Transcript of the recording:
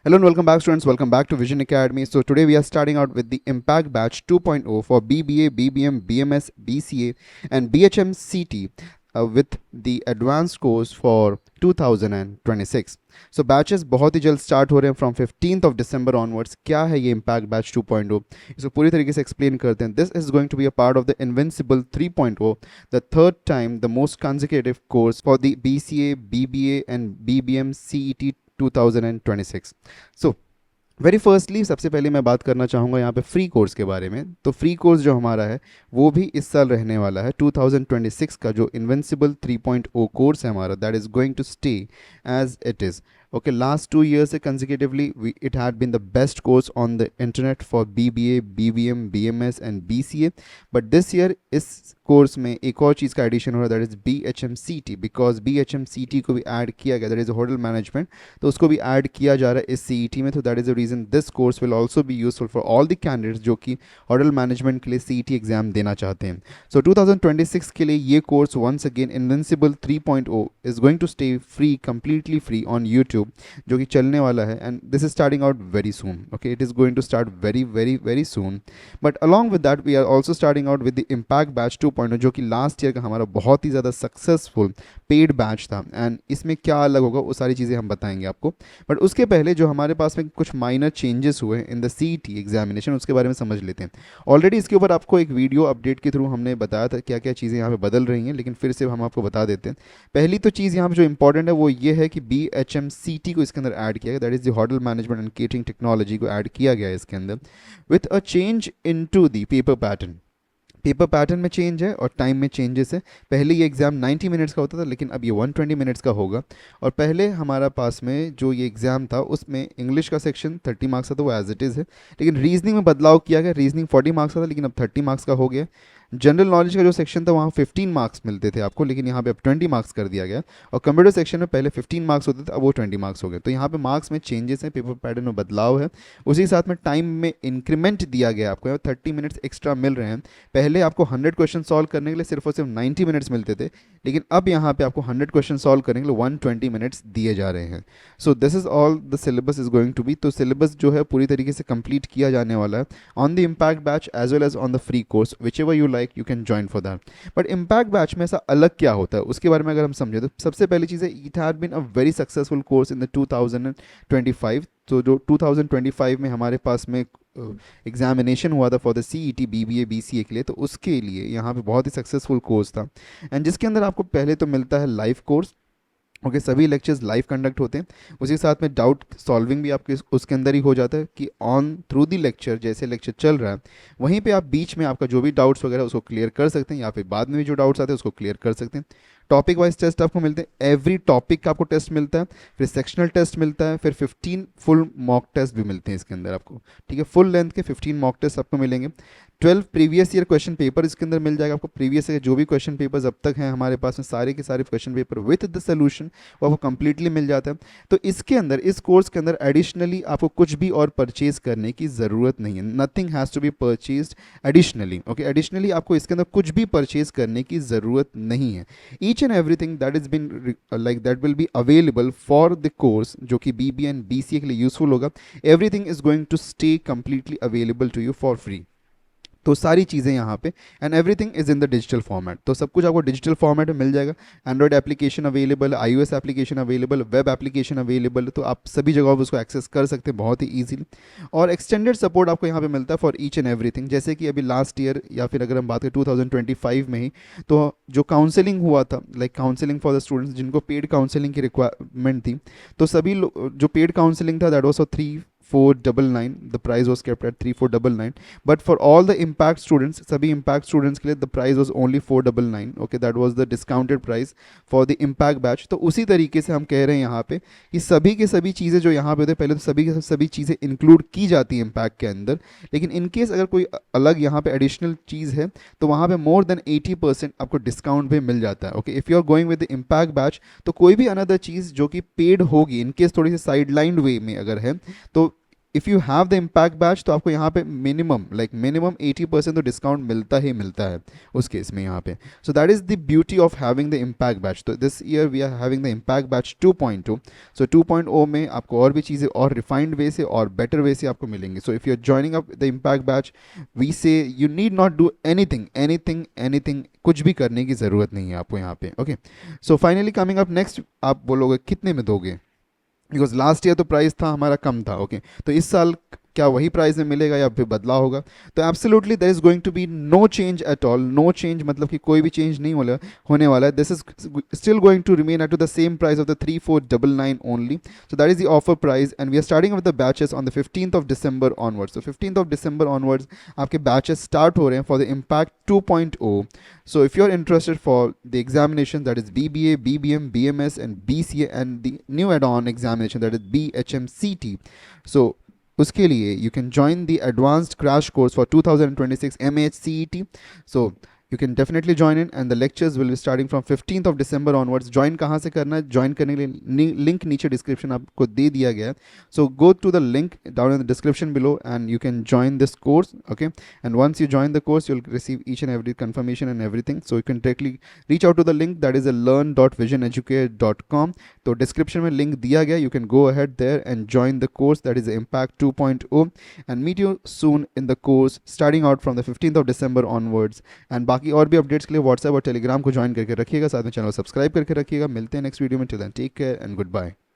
Hello and welcome back, students. Welcome back to Vision Academy. So today we are starting out with the Impact Batch 2.0 for BBA, BBM, BMS, BCA, and BHM CT with the advanced course for 2026. So batches बहुत ही जल्द start हो रहे हैं from 15th of December onwards. क्या है ये Impact Batch 2.0? इसको पूरी तरीके से एक्सप्लेन करते हैं. This is going to be a part of the Invincible 3.0, the third time the most consecutive course for the BCA, BBA, and BBM CET 2026. So very firstly सबसे पहले मैं बात करना चाहूँगा यहाँ पे फ्री कोर्स के बारे में. तो फ्री कोर्स जो हमारा है वो भी इस साल रहने वाला है. 2026 का जो इन्विंसिबल 3.0 कोर्स है हमारा, that is going to stay as it is. Okay, last 2 years consecutively, it had been the best course on the internet for BBA, BBM, BMS and BCA. But this year इस course में एक और चीज़ का addition हो रहा है, that is BHMCT. Because BHMCT को भी ऐड किया गया, दैट इज़ होटल मैनेजमेंट, तो उसको भी ऐड किया जा रहा है इस CET में. तो that is the reason this course will also be useful for all the candidates जो कि होटल मैनेजमेंट के लिए CET एग्जाम देना चाहते हैं. सो 2026 के लिए ये course once again invincible 3.0 is going to stay free, completely free on YouTube, जो कि चलने वाला है. And this is starting out very soon. Okay, it is going to start very very very soon. But along with that we are also starting out with the impact batch 2.0, जो कि last year का हमारा बहुत ही ज़्यादा successful paid batch था. And इसमें क्या अलग होगा वो सारी चीज़ें हम बताएंगे आपको. बट उसके पहले जो हमारे पास में कुछ माइनर चेंजेस हुए इन द CET एग्जामिनेशन, उसके बारे में समझ लेते हैं. ऑलरेडी इसके ऊपर आपको एक वीडियो अपडेट के थ्रू हमने बताया था क्या क्या चीज़ें यहाँ पे बदल रही हैं, लेकिन फिर से हम आपको बता देते हैं. पहली तो चीज़ यहाँ पे जो इंपॉर्टेंट है वो ये है कि BHMCT को इसके अंदर ऐड किया गया, that is the hotel management and catering technology को ऐड किया गया है इसके अंदर, with a change into the paper pattern. Paper pattern में चेंज है और टाइम में चेंजेस है. पहले ये एग्ज़ाम 90 मिनट्स का होता था, लेकिन अब ये 120 मिनट्स का होगा. और पहले हमारा पास में जो ये एग्ज़ाम था उसमें इंग्लिश का सेक्शन 30 मार्क्स का, तो वो एज इट इज़ है. लेकिन रीजनिंग में बदलाव किया गया. रीजनिंग 40 मार्क्स का था, लेकिन अब 30 मार्क्स का हो गया. जनरल नॉलेज का जो सेक्शन था वहाँ 15 मार्क्स मिलते थे आपको, लेकिन यहाँ पे अब 20 मार्क्स कर दिया गया. और कंप्यूटर सेक्शन में पहले 15 मार्क्स होते थे, अब वो 20 मार्क्स हो गए. तो यहाँ पे मार्क्स में चेंजेस हैं, पेपर पैटर्न में बदलाव है. उसी साथ में टाइम में इंक्रीमेंट दिया गया आपको, 30 मिनट्स एक्स्ट्रा मिल रहे हैं. पहले आपको 100 क्वेश्चन सॉल्व करने के लिए सिर्फ और सिर्फ 90 मिनट्स मिलते थे, लेकिन अब यहाँ पे आपको 100 क्वेश्चन सॉल्व करने के लिए 120 मिनट्स दिए जा रहे हैं. So this is all the syllabus is going to be. तो सिलेबस जो है पूरी तरीके से कंप्लीट किया जाने वाला है on the impact batch as well as on the free course. Whichever you like you can join for that. But impact batch में ऐसा अलग क्या होता है उसके बारे में अगर हम समझे तो सबसे पहली चीज़ है, it had been a very successful course in the 2025. तो जो 2025 में हमारे पास में एग्जामिनेशन हुआ था for the CET BBA BCA के लिए, तो उसके लिए यहाँ पे बहुत ही सक्सेसफुल कोर्स था. एंड जिसके अंदर आपको पहले तो मिलता है लाइव कोर्स. ओके, सभी लेक्चर्स लाइव कंडक्ट होते हैं. उसी के साथ में डाउट सॉल्विंग भी आपके उसके अंदर ही हो जाता है कि ऑन थ्रू दी लेक्चर, जैसे लेक्चर चल रहा है वहीं पे आप बीच में आपका जो भी डाउट्स वगैरह उसको क्लियर कर सकते हैं, या फिर बाद में भी जो डाउट्स आते हैं उसको क्लियर कर सकते हैं. टॉपिक वाइज टेस्ट आपको मिलते हैं, एवरी टॉपिक का आपको टेस्ट मिलता है. फिर सेक्शनल टेस्ट मिलता है, फिर 15 फुल मॉक टेस्ट भी मिलते हैं इसके अंदर आपको. ठीक है, फुल लेंथ के 15 मॉक टेस्ट आपको मिलेंगे. 12 प्रीवियस ईयर क्वेश्चन पेपर इसके अंदर मिल जाएगा आपको. प्रीवियस ईयर जो भी क्वेश्चन पेपर्स अब तक हैं हमारे पास में, सारे के सारे question paper with the solution वो आपको कंप्लीटली मिल जाता है. तो इसके अंदर, इस कोर्स के अंदर एडिशनली आपको कुछ भी और परचेज करने की ज़रूरत नहीं है. Nothing has to be purchase additionally. Okay, additionally आपको इसके अंदर कुछ भी परचेज करने की ज़रूरत नहीं है. Each and everything that is been like that will be available for the course जो कि BBA एंड BCA के लिए यूजफुल होगा. Everything is going to stay completely available to you for free. तो सारी चीज़ें यहाँ पे, and everything is in the digital format. तो सब कुछ आपको डिजिटल फॉर्मेट में मिल जाएगा. Android application available, iOS application available, web application available. तो आप सभी जगहों पर उसको एक्सेस कर सकते हैं बहुत ही ईजिली. और एक्सटेंडेड सपोर्ट आपको यहाँ पे मिलता है फॉर ईच एंड एवरीथिंग. जैसे कि अभी लास्ट ईयर, या फिर अगर हम बात करें 2025 में ही, तो जो काउंसलिंग हुआ था, like counselling for the students जिनको पेड काउंसलिंग की रिक्वायरमेंट थी, तो सभी जो पेड काउंसलिंग था that was 3499. The price was kept at 3499. But for all the impact students, सभी impact students के लिए the price was only 499. Okay, that was the discounted price for the impact batch. तो उसी तरीके से हम कह रहे हैं यहाँ पे कि सभी के सभी चीज़ें जो यहाँ पे होते हैं, पहले तो सभी के सभी चीज़ें इंक्लूड की जाती हैं impact के अंदर. लेकिन इन केस अगर कोई अलग यहाँ पे एडिशनल चीज़ है तो वहाँ पे मोर देन 80% आपको डिस्काउंट भी मिल जाता है. Okay, if you are going with the impact batch, तो कोई भी अनदर चीज़ जो कि पेड होगी, इन केस थोड़ी सी साइडलाइन वे में अगर है, तो if you have the impact batch तो आपको यहाँ पे मिनिमम 80% तो डिस्काउंट मिलता ही मिलता है उस केस में यहाँ पे. So that is the beauty of having the impact batch. तो this year we are having the impact batch 2.2. So 2.0 में आपको और भी चीज़ें और रिफाइंड वे से और बेटर वे से आपको मिलेंगी. So if you are joining up the impact batch, we say you need not do anything, कुछ भी करने की ज़रूरत नहीं है आपको यहाँ पे. Okay, so finally coming up next, आप बोलोगे कितने में दोगे, बिकॉज लास्ट ईयर तो प्राइस था हमारा कम था. ओके, तो इस साल क्या वही प्राइस में मिलेगा या फिर बदलाव होगा? तो absolutely there is going to be no change at all. No change मतलब कि कोई भी चेंज नहीं होने वाला है. This is still going to remain at to the same price of the 3499 only. So that is the offer price and we are starting with the batches on the 15th of December onwards. So 15th of December onwards आपके batches start हो रहे हैं for the impact 2.0. So if you're interested for the examination, that is BBA, BBM, BMS and BCA, and the new add-on examination, that is BHMCT, so उसके लिए you can join the advanced crash course for 2026 MHCET. So you can definitely join in and the lectures will be starting from 15th of December onwards. Join कहाँ से करना है? Join करने के लिए link नीचे डिस्क्रिप्शन आपको दे दिया गया है. So go to the link down in the description below and you can join this course. Okay, and once you join the course you'll receive each and every confirmation and everything. So you can directly reach out to the link, that is a learn.visioneducate.com. तो description में link दिया गया. You can go ahead there and join the course, that is Impact 2.0, and meet you soon in the course starting out from the 15th of December onwards. And बाकी और भी updates के लिए WhatsApp और Telegram को join करके रखिएगा, साथ में चैनल सब्सक्राइब करके रखिएगा. मिलते हैं नेक्स्ट वीडियो में. Till then take care and good bye.